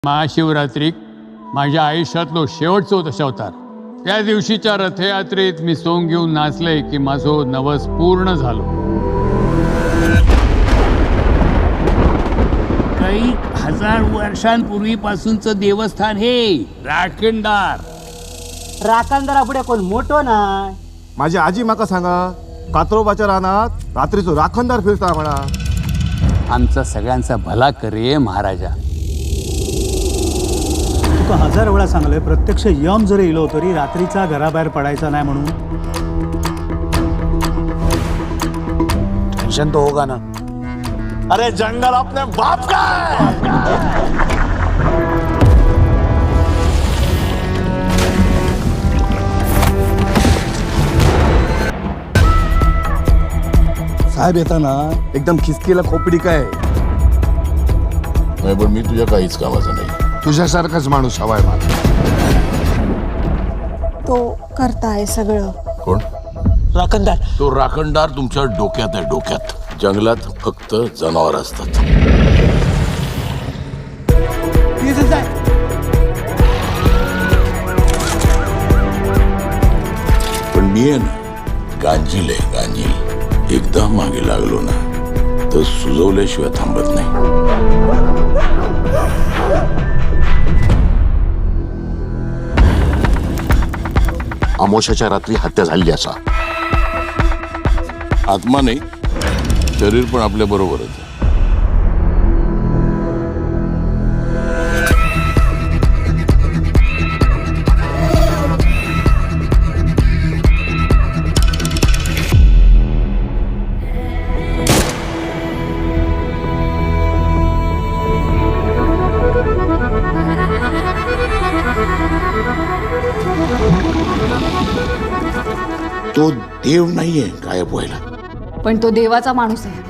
महाशिवरात्रीक माझ्या आयुष्यातलो शेवटचो दशावतार. त्या दिवशीच्या रथयात्रेत मी सोंग घेऊन नाचले की माझो नवस पूर्ण झालो. काही हजार वर्षांपूर्वीपासूनचं देवस्थान हे राखणदार. राखणदारा पुढे कोण मोठो नाय. माझी आजी माका सांगा, कात्रोबाच्या रानात रात्रीचो राखणदार फिरता म्हणा. आमचा सगळ्यांचा भला करे महाराजा. तुका हजार वेळा सांगले, प्रत्यक्ष यम जरी इलो तरी रात्रीचा घराबाहेर पडायचा नाही म्हणून. टेंशन तो होगा ना. अरे जंगल अपने बाप का है. साहेब येताना एकदम खिसकीला खोपडी काय. नाही, पण मी तुझ्या काहीच कामाचा नाही. तुझ्यासारखाच माणूस हवाय मला. तो करताय सगळं. कोण? राखणदार. तो राखणदार तुमच्या डोक्यात आहे, डोक्यात. जंगलात फक्त जनावर असतात. पण मी आहे ना, गांजील आहे, गांजी. एकदा मागे लागलो ना तर सुजवल्याशिवाय थांबत नाही. अमोशाच्या रात्री हत्या झाली असा. आत्मा नाही, शरीर पण आपल्या बरोबरच आहे. तो देव नाहीये गायब व्हायला. पण तो देवाचा माणूस आहे.